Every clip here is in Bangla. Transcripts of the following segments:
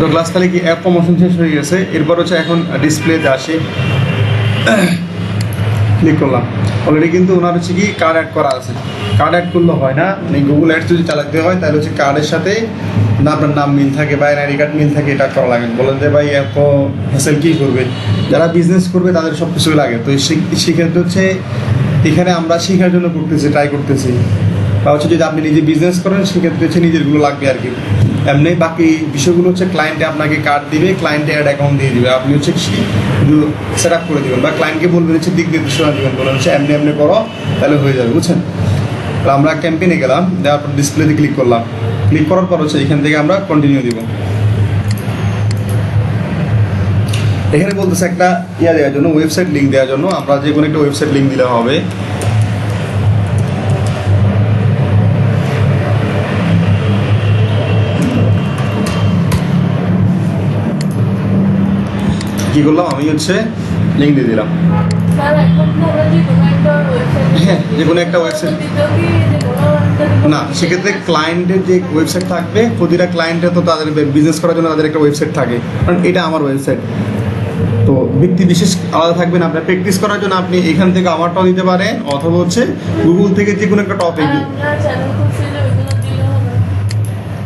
তো ক্লাস তাহলে কি অ্যাপ প্রমোশন শেষ হয়ে গেছে। এরপর হচ্ছে এখন ডিসপ্লেতে আসি, ক্লিক করলাম। অলরেডি কিন্তু ওনার হচ্ছে কি কার্ড অ্যাড করা আছে। কার্ড অ্যাড করলে হয় না, মানে গুগল অ্যাডস যদি চালাতে হয় তাহলে হচ্ছে কার্ডের সাথে না আপনার নাম মিল থাকে বা এনআইডি কার্ড মিল থাকে, এটা করা লাগে। বলেন যে ভাই এত হ্যাসেল কী করবে, যারা বিজনেস করবে তাদের সব কিছুই লাগে। তো সেক্ষেত্রে হচ্ছে এখানে আমরা শেখার জন্য করতেছি, ট্রাই করতেছি। বা হচ্ছে যদি আপনি নিজে বিজনেস করেন সেক্ষেত্রে হচ্ছে নিজেরগুলো লাগবে আর কি। এমনি বাকি বিষয়গুলো হচ্ছে ক্লায়েন্টে আপনাকে কার্ড দিবে, ক্লায়েন্টে অ্যাড অ্যাকাউন্ট দিয়ে দিবে, আপনি হচ্ছে শুধু সেট আপ করে দেবেন বা ক্লায়েন্টকে বলবেন হচ্ছে দিক নির্দেশনা দেবেন, বলেন হচ্ছে এমনি এমনি করো, তাহলে হয়ে যাবে, বুঝছেন। তো আমরা ক্যাম্পেইনে গেলাম, দেওয়ার পর ডিসপ্লেতে ক্লিক করলাম। ক্লিক করার পর হচ্ছে এখান থেকে আমরা কন্টিনিউ দিব। এখানে বলতেছে একটা দেওয়ার জন্য, ওয়েবসাইট লিঙ্ক দেওয়ার জন্য। আমরা যে কোনো একটা ওয়েবসাইট লিঙ্ক দিলে হবে। কি করলাম, আমি হচ্ছে লিঙ্ক দিয়ে দিলাম। হ্যাঁ, যে কোনো একটা ওয়েবসাইট না, সেক্ষেত্রে ক্লায়েন্টের যে ওয়েবসাইট থাকবে, প্রতিটা ক্লায়েন্টের তো তাদের বিজনেস করার জন্য তাদের একটা ওয়েবসাইট থাকে, কারণ এটা আমার ওয়েবসাইট। তো ব্যক্তি বিশেষ আলাদা থাকবে না। আপনার প্র্যাকটিস করার জন্য আপনি এখান থেকে আমারটাও দিতে পারেন, অথবা হচ্ছে গুগল থেকে যে কোনো একটা টপিক।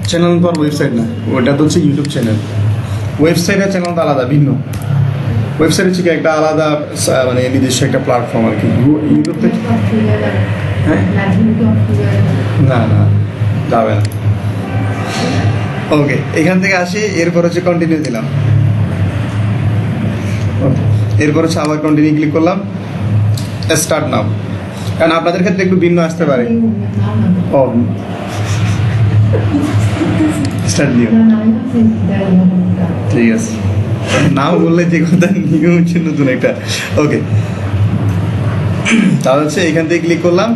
চ্যানেল তো আর ওয়েবসাইট না, ওটা তো হচ্ছে ইউটিউব চ্যানেল। ওয়েবসাইট আর চ্যানেল তো আলাদা, ভিন্ন। ওয়েবসাইট হচ্ছে কি একটা আলাদা মানে নিজস্ব একটা প্ল্যাটফর্ম আর কি। ইউটিউব থেকে হ্যাঁ না না যাবে না। ওকে, এখান থেকে আসি, এরপর হচ্ছে কন্টিনিউ দিলাম। এরপর হচ্ছে আবার কন্টিনিউ ক্লিক করলাম, স্টার্ট নাও। কারণ আপনাদের ক্ষেত্রে একটু ভিন্ন আসতে পারে। ও স্টার্ট নিউ, ঠিক আছে। নাও বললে যে কথা, নিউ হচ্ছে নতুন একটা। ওকে, তাহলে হচ্ছে এখান থেকে ক্লিক করলাম।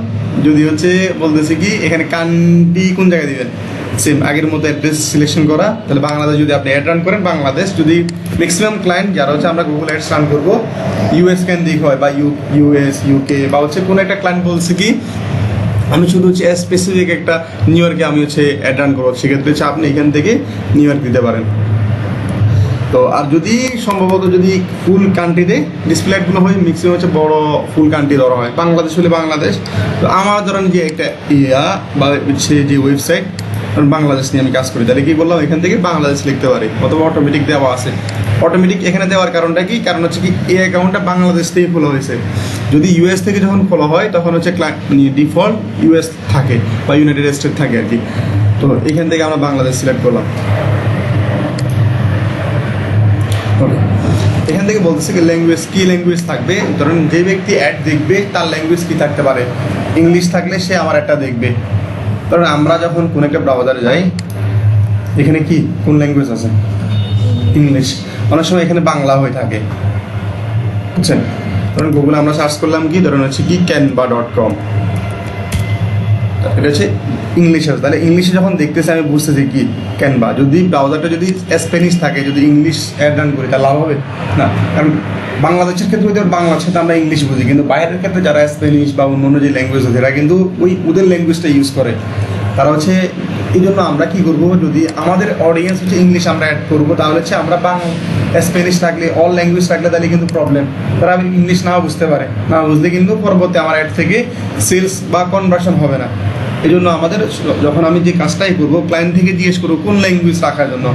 যদি হচ্ছে বলতেছে কি এখানে কান্ট্রি কোন জায়গায় দিবেন, সেম আগের মতো অ্যাড্রেস সিলেকশন করা। তাহলে বাংলাদেশ যদি আপনি অ্যাড রান করেন বাংলাদেশ, যদি ম্যাক্সিমাম ক্লায়েন্ট যারা হচ্ছে আমরা গুগল অ্যাডস রান করবো ইউএস কেন্দ্রিক হয় বা ইউএস ইউকে বা হচ্ছে কোনো একটা ক্লায়েন্ট বলছে কি আমি শুধু হচ্ছে স্পেসিফিক একটা নিউ ইয়র্কে আমি হচ্ছে অ্যাড রান করবো, সেক্ষেত্রে হচ্ছে আপনি এখান থেকে নিউ ইয়র্ক দিতে পারেন। তো আর যদি সম্ভবত যদি ফুল কান্ট্রিতে ডিসপ্লে অ্যাডগুলো হয়, ম্যাক্সিমাম হচ্ছে বড় ফুল কান্ট্রি ধরা হয়। বাংলাদেশ হলে বাংলাদেশ। তো আমার ধরেন যে একটা বা হচ্ছে যে ওয়েবসাইট বাংলাদেশ নিয়ে আমি কাজ করি, তাহলে কি বললাম এখান থেকে বাংলাদেশ লিখতে পারি, অথবা অটোমেটিক দেওয়া আছে। অটোমেটিক এখানে দেওয়ার কারণটা কি, কারণ হচ্ছে কি এই অ্যাকাউন্টটা বাংলাদেশ থেকে খোলা হয়েছে। যদি ইউএস থেকে যখন খোলা হয় তখন হচ্ছে ডিফল্ট ইউএস থাকে বা ইউনাইটেড স্টেট থাকে আর কি। তো এখান থেকে আমরা বাংলাদেশ সিলেক্ট করলাম। এখান থেকে বলতেছে কি ল্যাঙ্গুয়েজ, কি ল্যাঙ্গুয়েজ থাকবে। ধরেন যে ব্যক্তি অ্যাড দেখবে তার ল্যাঙ্গুয়েজ কি থাকতে পারে, ইংলিশ থাকলে সে আমার একটা দেখবে। ধরেন আমরা যখন কোন একটা ব্রাউজারে যাই, এখানে কি কোন ল্যাঙ্গুয়েজ আছে, ইংলিশ। অনেক সময় এখানে বাংলা হয়ে থাকে, বুঝছেন। ধরেন গুগলে আমরা সার্চ করলাম কি, ধরেন হচ্ছে কি canva.com, এটা হচ্ছে ইংলিশ আছে। তাহলে ইংলিশে যখন দেখতেছি আমি বুঝতেছি কি ক্যানভা। যদি ব্রাউজারটা যদি স্প্যানিশ থাকে, যদি ইংলিশ অ্যাড রান করি তাহলে লাভ হবে না। কারণ বাংলাদেশের ক্ষেত্রে যদি বাংলার সাথে আমরা ইংলিশ বুঝি, কিন্তু বাইরের ক্ষেত্রে যারা স্প্যানিশ বা অন্য যে ল্যাঙ্গুয়েজ আছে এরা কিন্তু ওদের ল্যাঙ্গুয়েজটা ইউজ করে। তারা হচ্ছে এই জন্য আমরা কী করবো, যদি আমাদের অডিয়েন্স হচ্ছে ইংলিশ আমরা অ্যাড করবো, তাহলে হচ্ছে আমরা স্প্যানিশ থাকলে অল ল্যাঙ্গুয়েজ থাকলে তাহলে কিন্তু প্রবলেম। তারা ইংলিশ নাও বুঝতে পারে, না বুঝলে কিন্তু পরবর্তী আমার অ্যাড থেকে সেলস বা কনভার্সন হবে না। এই জন্য আমাদের যখন আমি যে কাজটাই করবো, ক্লায়েন্ট থেকে জিজ্ঞেস করবো কোন ল্যাঙ্গুয়েজ রাখার জন্য।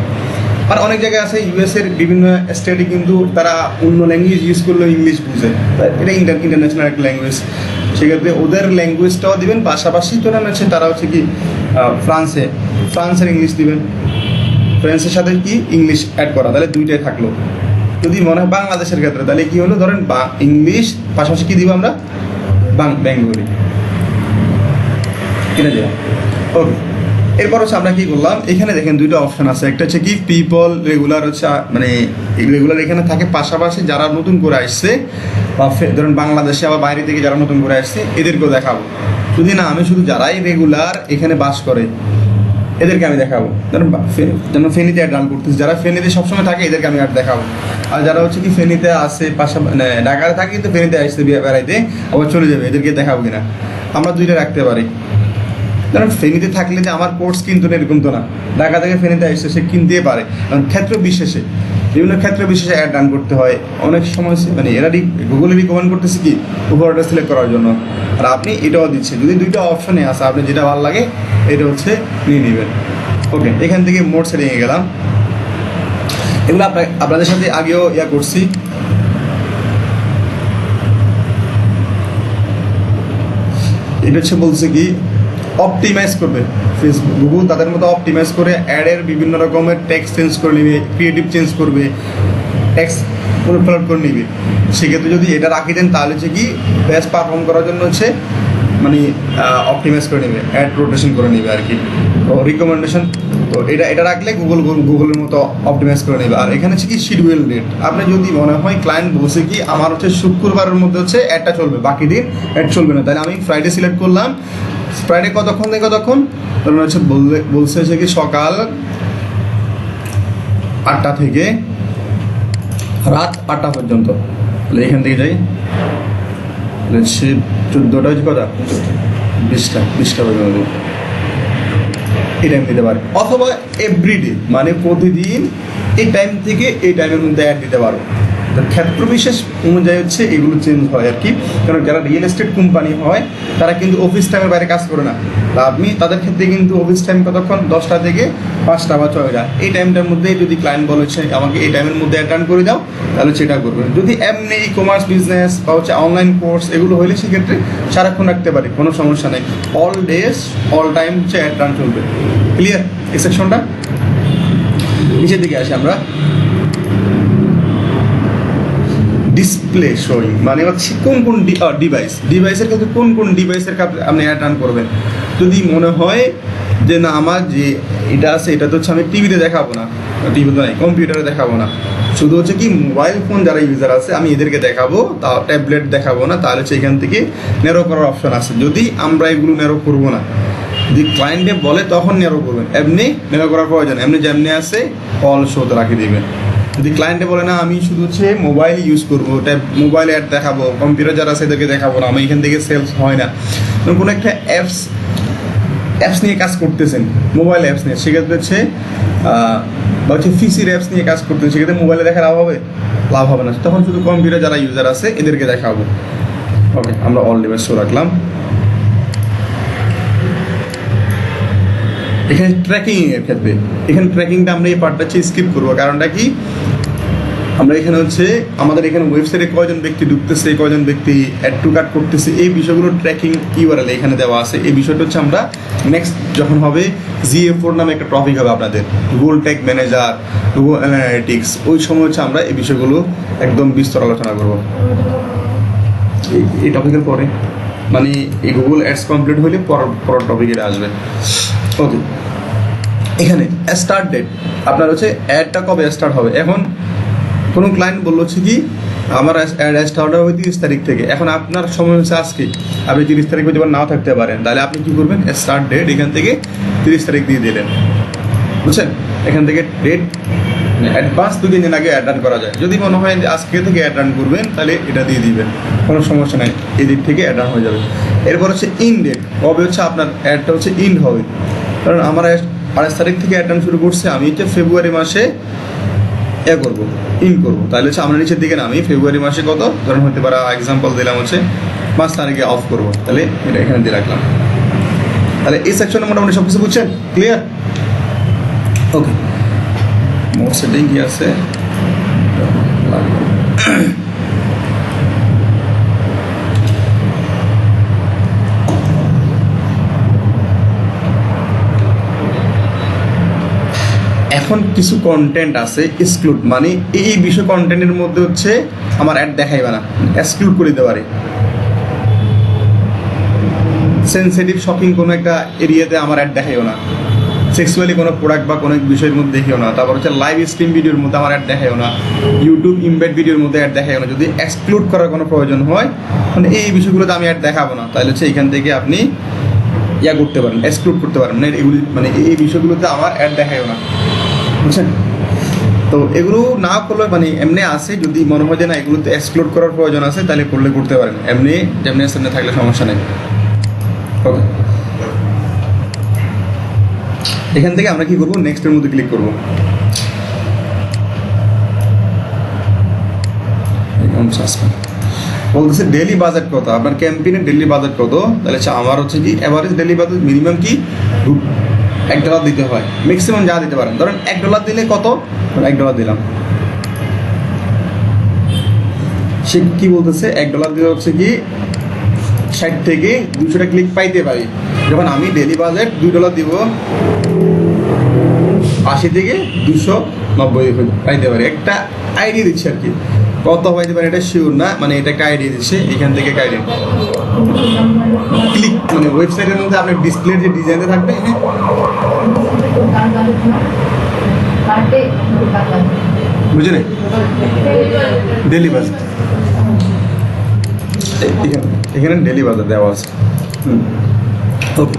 আর অনেক জায়গায় আছে ইউএসের বিভিন্ন স্টেটে কিন্তু তারা অন্য ল্যাঙ্গুয়েজ ইউজ করলেও ইংলিশ বুঝে, এটা ইন্টারন্যাশনাল একটা ল্যাঙ্গুয়েজ। সেক্ষেত্রে ওদের ল্যাঙ্গুয়েজটাও দিবেন, পাশাপাশি ধরেন হচ্ছে তারা হচ্ছে কি ফ্রান্সের ইংলিশ দিবেন, ফ্রান্সের সাথে কি ইংলিশ অ্যাড করা, তাহলে দুইটাই থাকলো। যদি মনে হয় বাংলাদেশের ক্ষেত্রে তাহলে কি হলো, ধরেন ইংলিশ পাশাপাশি কি দিব আমরা বেঙ্গলি, এটা দেওয়া। ওকে, এরপর হচ্ছে আমরা কি করলাম, এখানে দেখেন দুইটা অপশন আছে। একটা হচ্ছে কি পিপল রেগুলার হচ্ছে মানে রেগুলার এখানে থাকে, পাশাপাশি যারা নতুন করে আসছে বা ধরেন বাংলাদেশে আবার বাইরে থেকে যারা নতুন করে আসছে এদেরকেও দেখাবো। যদি না আমি শুধু যারাই রেগুলার এখানে বাস করে এদেরকে আমি দেখাবো। যেমন ফেনীতে অ্যাড রান করতেছি, যারা ফেনীতে সবসময় থাকে এদেরকে আমি অ্যাড দেখাবো। আর যারা হচ্ছে কি ফেনীতে আসে মানে ঢাকায় থাকে কিন্তু ফেনীতে আসছে বেড়াইতে আবার চলে যাবে, এদেরকে দেখাবো কিনা। আমরা দুইটা রাখতে পারি। কারণ ফেনীতে থাকলে যে আমার কোর্স কিন্তু না, এরকম তো না। ঢাকা থেকে ফেনীতে আসছে, সে কিনতেই পারে, কারণ ক্ষেত্র বিশেষে বিভিন্ন ক্ষেত্র বিশেষে অ্যাড রান করতে হয় অনেক সময়। মানে এরা গুগলে রিকমেন্ড করতেছে কি উপরটা সিলেক্ট করার জন্য, আর আপনি এটাও দিচ্ছে। যদি দুইটা অপশনে আসে, আপনি যেটা ভালো লাগে এটা হচ্ছে নিয়ে নেবেন। ওকে, এখান থেকে মোড সেটিংয়ে গেলাম। এগুলো আপনাদের সাথে আগেও করছি। এটা হচ্ছে বলছে কি অপটিমাইজ করবে ফেসবুক, গুগল তাদের মতো অপটিমাইজ করে অ্যাডের বিভিন্ন রকমের টেক্সট চেঞ্জ করে নেবে, ক্রিয়েটিভ চেঞ্জ করবে, টেক্সট পুরো ফ্লট করে নেবে। সেক্ষেত্রে যদি এটা রাখি দেন তাহলে হচ্ছে কি বেস্ট পারফর্ম করার জন্য হচ্ছে মানে অপটিমাইজ করে নেবে, অ্যাড রোটেশন করে নেবে আর কি, রিকমেন্ডেশন। তো এটা রাখলে গুগলের মতো অপটিমাইজ করে নেবে। আর এখানে হচ্ছে কি শিডিউল ডেট, আপনি যদি মনে হয় ক্লায়েন্ট বলছে কি আমার হচ্ছে শুক্রবারের মধ্যে হচ্ছে অ্যাডটা চলবে, বাকি দিন অ্যাড চলবে না, তাহলে আমি ফ্রাইডে সিলেক্ট করলাম। ফ্রাইডে কতক্ষণ থেকে কতক্ষণ, তখন হচ্ছে বলছে হচ্ছে কি সকাল 8টা থেকে রাত 8টা পর্যন্ত। তাহলে এখান থেকে যাই, সে 14টা হচ্ছে কথা 20টা পর্যন্ত এই টাইম দিতে পারে, অথবা এভরিডে মানে প্রতিদিন এই টাইম থেকে এই টাইমের মধ্যে অ্যাড দিতে পারো। ক্ষেত্র বিশেষ অনুযায়ী হচ্ছে এগুলো চেঞ্জ হয় আর কি। কারণ যারা রিয়েল এস্টেট কোম্পানি হয় তারা কিন্তু অফিস টাইমের বাইরে কাজ করে না। আপনি তাদের ক্ষেত্রে কিন্তু অফিস টাইম কতক্ষণ, 10টা থেকে 5টা বা 6টা, এই টাইমটার মধ্যে যদি ক্লায়েন্ট বলেছে আমাকে এই টাইমের মধ্যে অ্যাড রান করে দাও, তাহলে সেটা করবেন। যদি এমনি ই কমার্স বিজনেস বা হচ্ছে অনলাইন কোর্স এগুলো হলে সেক্ষেত্রে সারাক্ষণ রাখতে পারি, কোনো সমস্যা নেই। অল ডেজ অল টাইম হচ্ছে অ্যাড রান চলবে। ক্লিয়ার এই সেকশনটা? নিচের দিকে আসি আমরা। ডিসপ্লে শোয়িং মানে হচ্ছে কোন ডিভাইসের ক্ষেত্রে কোন ডিভাইসের আপনি অ্যাড রান করবেন। যদি মনে হয় যে না আমার যে এটা আছে এটা তো হচ্ছে আমি টিভিতে দেখাবো না, টিভিতে নাই কম্পিউটারে দেখাবো না, শুধু হচ্ছে কি মোবাইল ফোন যারা ইউজার আছে আমি এদেরকে দেখাবো, তা ট্যাবলেট দেখাবো না, তাহলে হচ্ছে এখান থেকে ন্যারো করার অপশন আছে। যদি আমরা এগুলো ন্যারো করবো না, যদি ক্লায়েন্টে বলে তখন ন্যারো করবেন, এমনি ন্যারো করার প্রয়োজন এমনি যেমনি আছে অল শোতে রাখি দিবেন। যদি ক্লায়েন্টে বলে না আমি শুধু হচ্ছে মোবাইল ইউজ করবো, মোবাইল অ্যাড দেখাবো, কম্পিউটার যারা আছে এদেরকে দেখাবো না, আমি এখান থেকে সেলস হয় না, কোনো একটা অ্যাপস নিয়ে কাজ করতেছেন, মোবাইল অ্যাপস নিয়ে, সেক্ষেত্রে হচ্ছে বা হচ্ছে পিসির অ্যাপস নিয়ে কাজ করতেছেন, সেক্ষেত্রে মোবাইলে দেখা লাভ হবে না, তখন শুধু কম্পিউটার যারা ইউজার আছে এদেরকে দেখাবো। ওকে, আমরা অল ডিভাইস শো রাখলাম। এখানে ট্র্যাকিংয়ের ক্ষেত্রে এখানে ট্র্যাকিংটা আমরা এই পার্টটা হচ্ছে স্কিপ করবো। কারণটা কি, আমরা এখানে হচ্ছে আমাদের এখানে ওয়েবসাইটে কয়জন ব্যক্তি ঢুকতেছে, কয়জন ব্যক্তি অ্যাড টু কার্ট করতেছে, এই বিষয়গুলো ট্র্যাকিং ইউআরএল এখানে দেওয়া আছে। এই বিষয়টা হচ্ছে আমরা নেক্সট যখন হবে GA4 নামে একটা টপিক হবে আপনাদের, Google tag manager, Google analytics, ওই সময় হচ্ছে আমরা এই বিষয়গুলো একদম বিস্তর আলোচনা করবো এই টপিকের পরে, মানে এই গুগল অ্যাডস কমপ্লিট হলে পর টপিক এটা আসবে। ওকে, এখানে স্টার্ট ডেট আপনার হচ্ছে অ্যাডটা কবে স্টার্ট হবে। এখন কোনো ক্লায়েন্ট বললো হচ্ছে কি আমার অ্যাড স্টার্ট হবে 30 তারিখ থেকে, এখন আপনার সময় হচ্ছে আজকে, আপনি 30 তারিখ পর্যন্ত নাও থাকতে পারেন, তাহলে আপনি কী করবেন, স্টার্ট ডেট এখান থেকে 30 তারিখ দিয়ে দিলেন, বুঝছেন। এখান থেকে ডেট অ্যাডভান্স 2 দিন আগে অ্যাড রান করা যায়। যদি মনে হয় যে আজকে থেকে অ্যাড রান করবেন তাহলে এটা দিয়ে দিবেন, কোনো সমস্যা নাই, এই দিক থেকে অ্যাড রান হয়ে যাবে। এরপর হচ্ছে ইন ডেট, কবে হচ্ছে আপনার অ্যাডটা হচ্ছে ইন হবে। কারণ আমার 28 তারিখ থেকে অ্যাড রান শুরু করছে, আমি হচ্ছে ফেব্রুয়ারি মাসে করবো, ইন করবো, তাহলে হচ্ছে আমরা নিচের দিকে নামি ফেব্রুয়ারি মাসে কত ধরুন হতে পারে, এক্সাম্পল দিলাম হচ্ছে 5 তারিখে অফ করবো, তাহলে এটা এখানে দিয়ে রাখলাম। তাহলে এই সেকশনে মোটামুটি সব কিছু বুঝছেন, ক্লিয়ার? ওকে, মোড সেটিং কি আছে, এখন কিছু কন্টেন্ট আছে এক্সক্লুড, মানে এই বিষয় কন্টেন্টের মধ্যে হচ্ছে আমার অ্যাড দেখাইবে না, এক্সক্লুড করে দিতে পারে। সেন্সিটিভ শপিং কোনো একটা এরিয়াতে আমার অ্যাড দেখাইও না, সেক্সুয়ালি কোনো প্রোডাক্ট বা কোনো বিষয়ের মধ্যে দেখিও না, তারপর হচ্ছে লাইভ স্ট্রিম ভিডিওর মধ্যে আমার অ্যাড দেখাইও না, ইউটিউব ইমবেড ভিডিওর মধ্যে অ্যাড দেখাইও না। যদি এক্সক্লুড করার কোনো প্রয়োজন হয়, মানে এই বিষয়গুলোতে আমি অ্যাড দেখাবো না, তাহলে হচ্ছে এখান থেকে আপনি করতে পারেন, এক্সক্লুড করতে পারেন, মানে এগুলি মানে এই বিষয়গুলোতে আমার অ্যাড দেখাইও না, বুঝছেন। তো এগুলো না করলে মানে এমনি আছে, যদি মনে হয় যে না এগুলোতে এক্সক্লুড করার প্রয়োজন আছে তাহলে করতে পারেন, এমনি যেমনি সামনে থাকলে সমস্যা নেই। ওকে, এখান থেকে আমরা কি করবো, নেক্সটের মধ্যে ক্লিক করবো। বলতেছে ডেলি বাজেট কত, আপনার ক্যাম্পেইনের ডেলি বাজেট কত, তাহলে আমার হচ্ছে কি এভারেজ ডেলি বাজেট মিনিমাম কি $1 দিতে হয়, ম্যাক্সিমাম যা দিতে পারেন। ধরেন $1 দিলে কত, $1 দিলাম। সে কি বলতেছে, $1 দিলে হচ্ছে কি 60 থেকে 200টা ক্লিক পাইতে পারি। যখন আমি ডেলি বাজেট $2 দিব, 80 থেকে 290 পাইতে পারি। একটা আইডিয়া দিচ্ছে আর কি, কত পাইতে পারে এটা শিওর না, মানে এটা একটা আইডিয়া দিচ্ছে। এখান থেকে একটা আইডিয়া ক্লিক, মানে ওয়েবসাইটের মধ্যে আপনার ডিসপ্লের যে ডিজাইনটা থাকবে, বুঝলেন, ডেলি বাজার, এখানে ডেলি বাজার দেওয়া আছে। ওকে,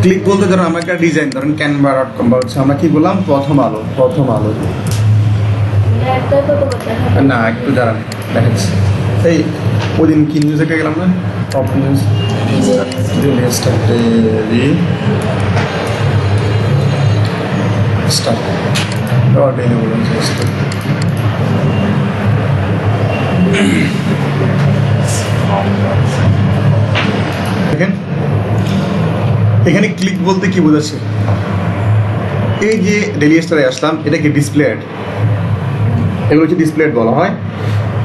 ক্লিক বলতে ধরুন আমার একটা ডিজাইন, ধরেন canva.com বা হচ্ছে আমরা কি বললাম, প্রথম আলো না, একটু দাঁড়ান দেখাচ্ছি। এই ওই দিন কি নিউজ একটা গেলাম না, টপ নিউজ দেখেন এখানে ক্লিক বলতে কি বোঝাচ্ছে, এই যে ডেইলি স্টারে আসলাম, এটা কি ডিসপ্লে অ্যাড, এগুলো হচ্ছে ডিসপ্লে অ্যাড বলা হয়।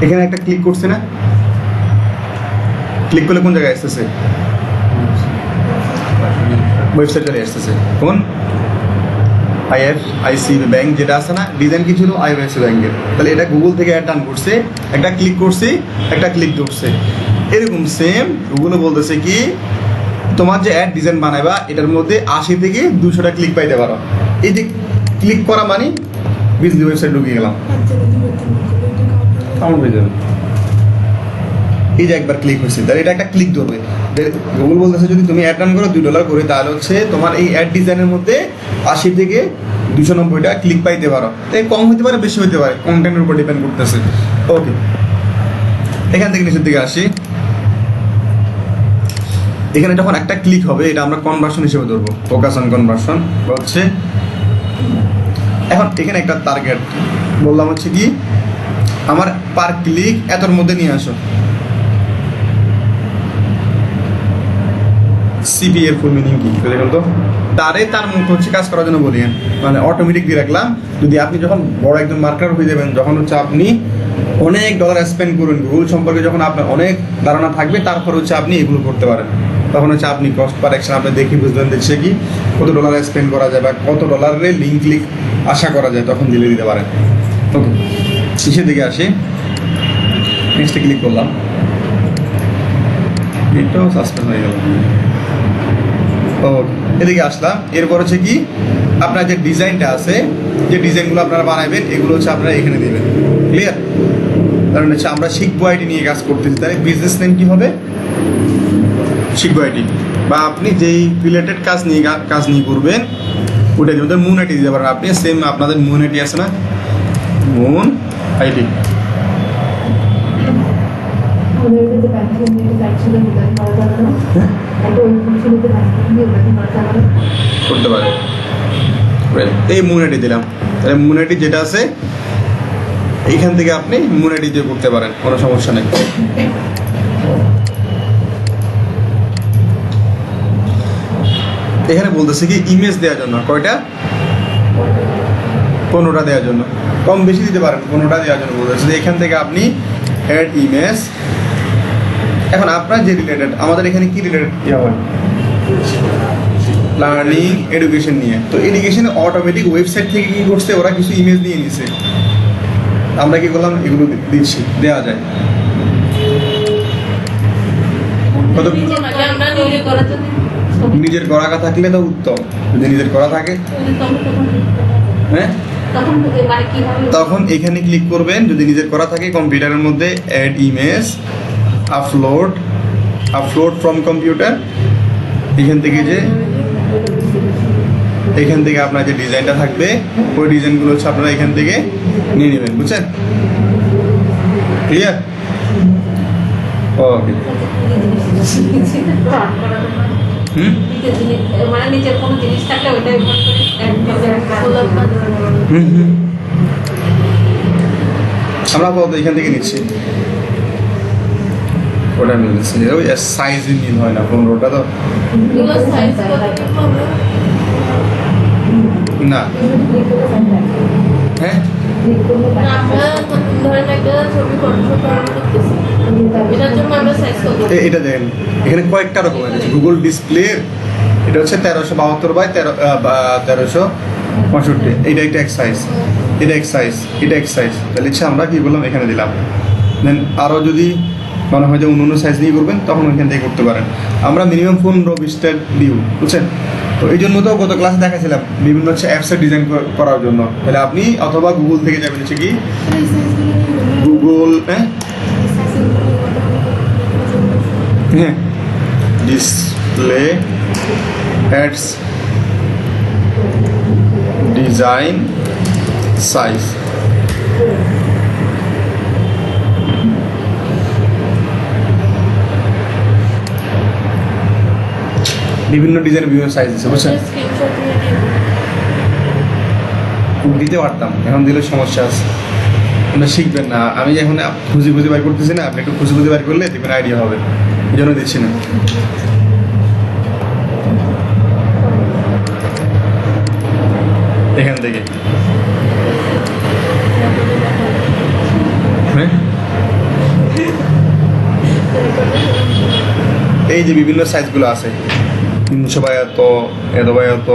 এখানে একটা ক্লিক করছে না, ক্লিক করলে কোন জায়গায় আসতেছে, ওয়েবসাইট চলে আসতেছে। কোন IFIC ব্যাংক যেটা আছে না, ডিজাইন কি ছিল IFIC ব্যাংকের, তাহলে এটা গুগল থেকে অ্যাড ডান করছে, একটা ক্লিক করছি, একটা ক্লিক করছে। এরকম সেম গুগলও বলতেছে কি তোমার যে অ্যাড ডিজাইন বানাবা এটার মধ্যে 80 থেকে 200টা ক্লিক পাইতে পারো। এই যে ক্লিক করা মানে বিজলি ওয়েবসাইট ঢুকে গেলাম, কাউন্ট হয়ে যাবে। এই যে একবার ক্লিক হয়েছে, তাহলে এটা একটা ক্লিক ধরবে। গুগল বলতেছে যদি তুমি অ্যাড রান করো $2 করে, তাহলে হচ্ছে তোমার এই অ্যাড ডিজাইনের মধ্যে 80 থেকে 290টা ক্লিক পাইতে পারো। তাই কম হতে পারে, বেশি হতে পারে, কন্টেন্টের উপর ডিপেন্ড করতেছে। ওকে, এখান থেকে নিচের দিকে আসি। এখানে যখন একটা ক্লিক হবে, এটা আমরা কনভার্সন হিসেবে ধরবো, ফোকাস অন কনভার্সন হচ্ছে। এখন এখানে একটা টার্গেট বললাম হচ্ছে কি আমার পার ক্লিক এতর মধ্যে নিয়ে আসো। সিপি এর ফুল মিনিং কি দেখুন তো, তার মতো হচ্ছে কাজ করার জন্য বলি, মানে অটোমেটিক দিয়ে রাখলাম। যদি আপনি যখন বড় একজন মার্কেটার হয়ে যাবেন, যখন হচ্ছে আপনি অনেক ডলার স্পেন্ড করবেন গুগল সম্পর্কে, যখন আপনার অনেক ধারণা থাকবে, তারপর হচ্ছে আপনি এগুলো করতে পারেন। তখন হচ্ছে আপনি কস্ট পার অ্যাকশন আপনি দেখে বুঝবেন, দেখছে কি কত ডলার স্পেন্ড করা যায় বা কত ডলারের লিঙ্ক ক্লিক আশা করা যায়, তখন দিতে পারেন। ওকে, শেষের দিকে আসি, নেক্সটে ক্লিক করলাম, এটাও সাসপেন্ড হয়ে গেল। ওকে, এদিকে আসলাম। এরপর হচ্ছে কি আপনার যে ডিজাইনটা আছে, যে ডিজাইনগুলো আপনারা বানাবেন, এগুলো হচ্ছে আপনারা এখানে দেবেন। ক্লিয়ার? কারণ হচ্ছে আমরা শিখবো আইডি নিয়ে কাজ করতেছি, তাহলে বিজনেস নেম কি হবে, শিখবো আইডি। বা আপনি যেই রিলেটেড কাজ নিয়ে করবেন, ওটা যদি মুন আইডি দিতে পারেন আপনি। সেম আপনাদের মুন আইডি আছে না, মুন আইডি করতে পারে। এই মুন আইডি দিলাম, তাহলে মুন আইডি যেটা আছে এইখান থেকে আপনি মুন আইডি দিয়ে করতে পারেন, কোনো সমস্যা নেই। এখানে বলতেছে কি ইমেজ দেওয়ার জন্য কয়টা, 15টা দেওয়ার জন্য, কম বেশি দিতে পারেন, 15টা দেওয়ার জন্য বলতেছে। এখান থেকে আপনি অ্যাড ইমেজ। এখন আপনার যে রিলেটেড, আমাদের এখানে কি রিলেটেড দেওয়া হয়, লার্নিং এডুকেশন নিয়ে। তো এডুকেশনে অটোমেটিক ওয়েবসাইট থেকে কি করছে, ওরা কিছু ইমেজ নিয়ে নিছে, আমরা কি করলাম, এগুলো দিচ্ছি, দেওয়া যায়। কত নিজের করা থাকলে তো উত্তম, যদি নিজের করা থাকে, হ্যাঁ, তখন এখানে ক্লিক করবেন। যদি নিজের করা থাকে কম্পিউটারের মধ্যে add image, upload from computer, এখান থেকে আপনার যে ডিজাইনটা থাকবে, ওই ডিজাইনগুলো হচ্ছে আপনারা এখান থেকে নিয়ে নেবেন। বুঝছেন? ক্লিয়ার? ওকে হুম মানে নিজের কোনো জিনিস থাকলে ওইটাই হুম হুম আমরা আপাতত এখান থেকে নিচ্ছি ওটা মিলছে ওই সাইজই মিল হয় না 15টা তো না হ্যাঁ এটা দেখেন এখানে কয়েকটা রকম আছে গুগল ডিসপ্লে এটা হচ্ছে 1372 বাই 1365 এটা একটা এক্সাইজ এটা এক্সাইজ এটা এক্সাইজ তাহলে ইচ্ছা আমরা কি বললাম এখানে দিলাম দেন আরও যদি মনে হয় যে অন্য সাইজ নিয়ে করবেন তখন ওইখান থেকে করতে পারেন আমরা মিনিমাম 15-20টা দিও বুঝছেন তো এই জন্য তো গত ক্লাসে দেখাছিলাম বিভিন্ন হচ্ছে অ্যাপসের ডিজাইন করার জন্য তাহলে আপনি অথবা গুগল থেকে যাবেন হচ্ছে কি গুগল হ্যাঁ ডিসপ্লে অ্যাডস ডিজাইন সাইজ বিভিন্ন ডিজাইনের বিভিন্ন সাইজ আছে বুঝছেন দিতে পারতাম এখন দিলে সমস্যা আছে আপনি শিখবেন না আমি এখন খুঁজে খুঁজে বের করতেছি না আপনি একটু খুঁজে খুঁজে বের করলে দেখবেন আইডিয়া হবে এই জন্য দিচ্ছি না এখান থেকে এই যে বিভিন্ন সাইজগুলো আছে 300 বাই এত বাই এত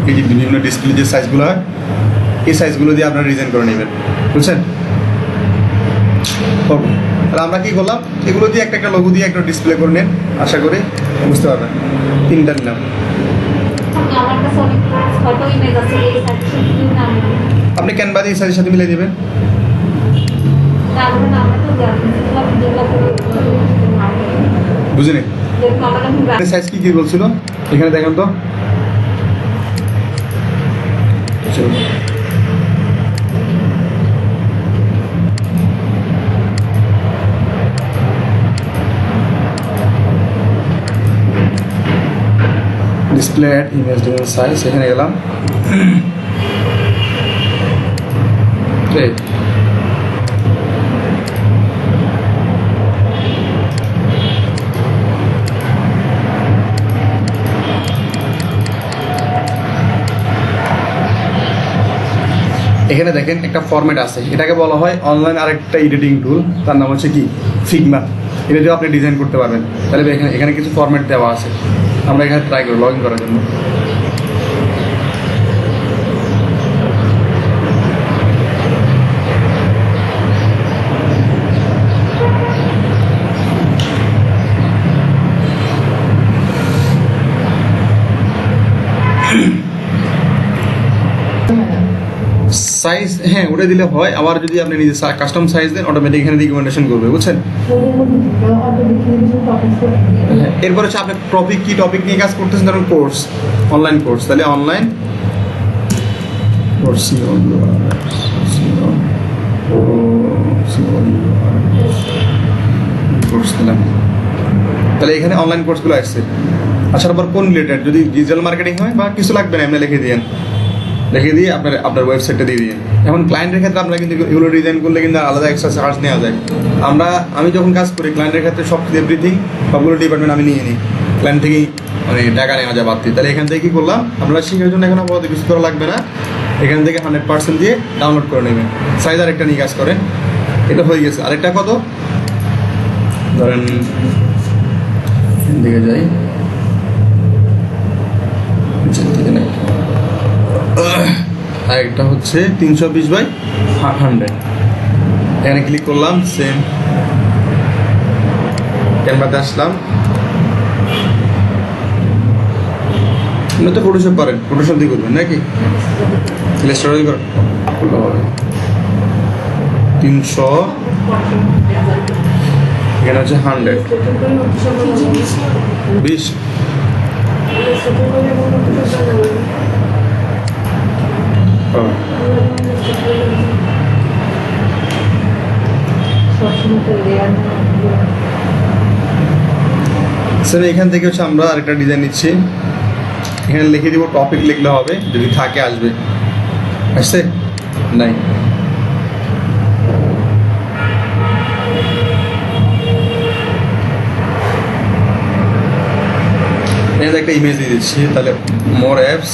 এই যে বিভিন্ন ডিসপ্লে যে সাইজগুলো হয় এই সাইজগুলো দিয়ে আপনারা ডিজাইন করে নেবেন বুঝছেন তাহলে আমরা কি করলাম এগুলো দিয়ে একটা একটা লোগো দিয়ে একটা ডিসপ্লে করে নেন আশা করি বুঝতে পারবেন 3টা নিলাম আপনি ক্যানভা দিয়ে সাইজের সাথে মিলিয়ে দেবেন বুঝলেন সাইজ কি কি বলছিল এখানে দেখেন তো ডিসপ্লে ইমেজ ডিজাইন সাইজ এখানে গেলাম এখানে দেখেন একটা ফরম্যাট আছে এটাকে বলা হয় অনলাইন আরেকটা এডিটিং টুল তার নাম হচ্ছে কি ফিগমা এটা দিয়ে আপনি ডিজাইন করতে পারবেন তাহলে এখানে কিছু ফরম্যাট দেওয়া আছে আমরা এখানে ট্রাই করি লগ ইন করার জন্য সাইজ হ্যাঁ ওটা দিলে হয় আবার যদি আপনি নিজে কাস্টম সাইজ দেন অটোমেটিক এখানে রিকমেন্ডেশন করবে বুঝছেন এরপর হচ্ছে আপনি টপিক নিয়ে কাজ করতেছেন ধরুন কোর্স অনলাইন কোর্স তাহলে অনলাইন কোর্স দিলাম তাহলে এখানে অনলাইন কোর্সগুলো আসছে আসার পর কোন রিলেটেড যদি ডিজিটাল মার্কেটিং হয় বা কিছু লাগবে না এমনি লিখে দিয়েন লিখে দিয়ে আপনার ওয়েবসাইটটা দিয়ে দিন এখন ক্লায়েন্টের ক্ষেত্রে আপনারা কিন্তু এগুলো ডিজাইন করলে কিন্তু আলাদা এক্সট্রা চার্জ নেওয়া যায় আমি যখন কাজ করি ক্লায়েন্টের ক্ষেত্রে সব এভরিথিং সবগুলো ডিপার্টমেন্ট আমি নিয়ে নিই ক্লায়েন্ট থেকেই মানে টাকা নেওয়া যায় বাড়তি তাহলে এখান থেকে কী করলাম আপনারা শেখার জন্য এখন আপাতত কিছু করা লাগবে না এখান থেকে 100% দিয়ে ডাউনলোড করে নেবেন সাইজ আরেকটা নিয়ে কাজ করেন এটা হয়ে গেছে আরেকটা কত ধরেন দিকে যাই আরেকটা হচ্ছে 320/100 এখানে ক্লিক করলাম সেম ক্যানভাতে আসলাম আপনি তো ফটোশপ করেন ফটোশপ দিয়ে করবেন নাকি ইলাস্ট্রেটর দিয়ে করেন করলে হবে 300 এখানে হচ্ছে 100 20 স্যার এখান থেকে হচ্ছে আমরা আরেকটা ডিজাইন নিচ্ছি, এখানে লিখে দিব টপিক লিখলে হবে, যদি থাকে আসবে, আসছে নাই। এখানে একটা ইমেজ দিয়ে দিচ্ছি, তাহলে মোর অ্যাপস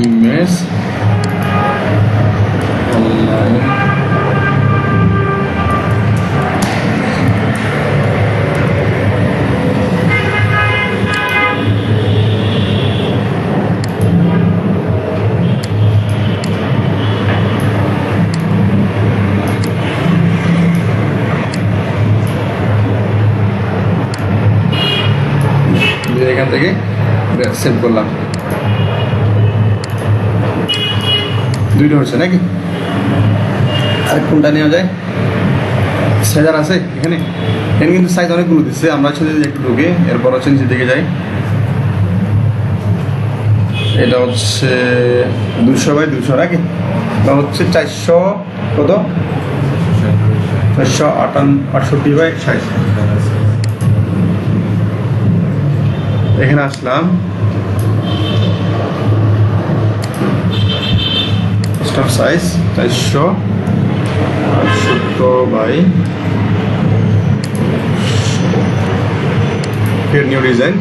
ইমেজ অনলাইন এখান থেকে সেভ করলাম, দুইটা হচ্ছে নাকি? আর কোনটা নেওয়া যায়? সাইজার আছে এখানে, এখানে কিন্তু সাইজ অনেকগুলো দিচ্ছে, আমরা হচ্ছে যদি একটু ঢুকে এরপর হচ্ছে নিচের দিকে যাই, এটা হচ্ছে 200x200 নাকি, বা হচ্ছে 400 কত 468x60। এখানে আসলাম, স্টাফ সাইজ 468 ফির নিউ ডিজাইন,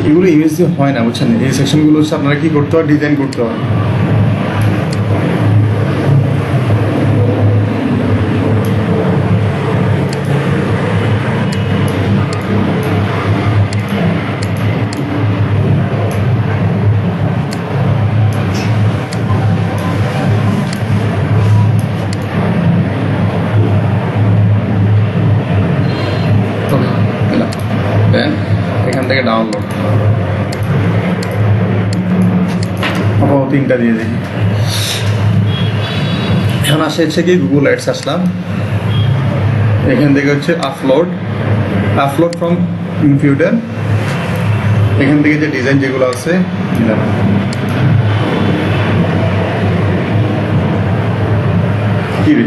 এগুলো ইমেজ দিয়ে হয় না বুঝছেন, এই সেকশনগুলো হচ্ছে আপনারা কি করতে হয়, ডিজাইন করতে হয়। দেন এখান থেকে ডাউনলোড তিনটা দিয়ে দেখি। এখন আসে হচ্ছে কি গুগল অ্যাডস, আসলাম এখান থেকে হচ্ছে আপলোড ফ্রম কম্পিউটার, এখান থেকে যে ডিজাইন যেগুলো আছে কি রে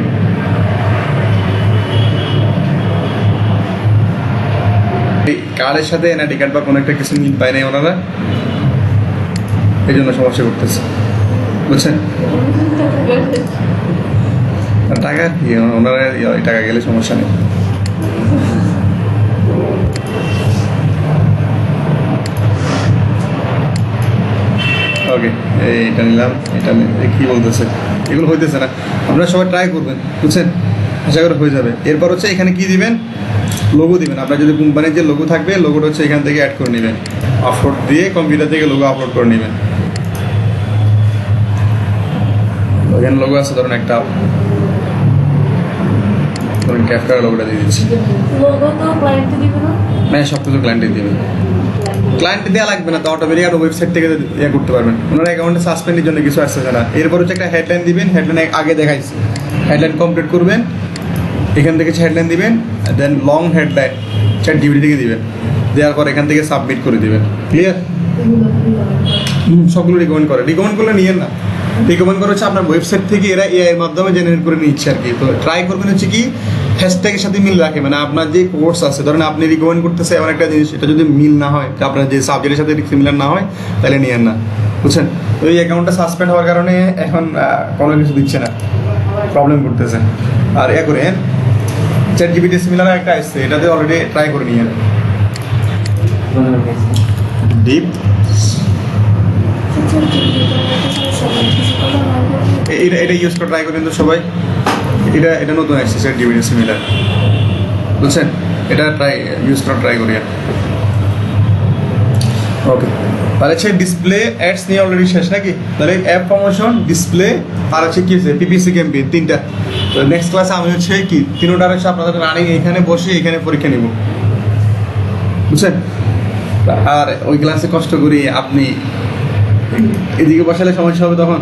কার্ডের সাথে এনআইডি কার্ড বা কোনো একটা কিছু মিল পায় নাই ওনারা, এই জন্য সমস্যা করতেছে বুঝছেন। টাকা কি ওনারা টাকা গেলে সমস্যা নেই। ওকে এইটা নিলাম, এটা কি বলতেছে, এগুলো হইতেছে না, আপনারা সবাই ট্রাই করবেন বুঝছেন, আশা করে হয়ে যাবে। এরপর হচ্ছে এখানে কি দিবেন, লোগো দিবেন, আপনার যদি কোম্পানির যে লোগো থাকবে লোগোটা হচ্ছে এখান থেকে অ্যাড করে নেবেন, আপলোড দিয়ে কম্পিউটার থেকে লোগো আপলোড করে নেবেন। এখানে লোগো আছে ধরুন একটা, ধরুন ক্যাফকার লোগোটা দিয়ে দিচ্ছি, লোগো তো ক্লায়েন্টে দিবে না, হ্যাঁ সব কিছু ক্লায়েন্টে দিবেন, ক্লায়েন্টে দেওয়া লাগবে না, তো অটোমেটিক আর ওয়েবসাইট থেকে ইয়ে করতে পারবেন। ওনার অ্যাকাউন্টে সাসপেন্ডের জন্য কিছু আসছে না। এরপর হচ্ছে একটা হেডলাইন দিবেন, হেডলাইন আগে দেখাইছি, হেডলাইন কমপ্লিট করবেন, এখান থেকে হেডলাইন দিবেন, দেন লং হেডলাইন ChatGPT থেকে দিবেন, দেওয়ার পর এখান থেকে সাবমিট করে দিবেন। ক্লিয়ার? সবগুলো রিকমেন্ড করলে নিয়েন না, রিকমেন্ড করে হচ্ছে আপনার ওয়েবসাইট থেকে এরা এআই এর মাধ্যমে জেনারেট করে নিচ্ছে আর কি। তো ট্রাই করবেন হচ্ছে কি হ্যাশট্যাগের সাথে মিল রাখে, মানে আপনার যে কোর্স আছে ধরেন আপনি রিকমেন্ড করতেছে এমন একটা জিনিস, এটা যদি মিল না হয়, আপনার যে সাবজেক্টের সাথে সিমিলার না হয়, তাহলে নিয়েন না বুঝছেন। তো এই অ্যাকাউন্টটা সাসপেন্ড হওয়ার কারণে এখন কোনো কিছু দিচ্ছে না, প্রবলেম করতেছে। আর এ করে ChatGPT সিমিলার একটা আসছে, এটাতে অলরেডি ট্রাই করে নিয়েন, ডিপ এটা ইউজ করে ট্রাই করেন তো সবাই, এটা নতুন আসছে ChatGPT সিমিলার বুঝছেন, এটা ইউজ করে ট্রাই করি। ওকে, তাহলে হচ্ছে ডিসপ্লে অ্যাডস নিয়ে অলরেডি শেষ নাকি? তাহলে অ্যাপ প্রমোশন, ডিসপ্লে আর হচ্ছে কি হচ্ছে পিপিসি ক্যাম্পেইন, তিনটা। তো নেক্সট ক্লাসে আমি হচ্ছে কি তিনোটার হচ্ছে আপনাদের রানিং এখানে বসে এখানে পরীক্ষা নিব, বুঝছেন? আর ওই ক্লাসে কষ্ট করি আপনি এদিকে বসালে সমস্যা হবে তখন।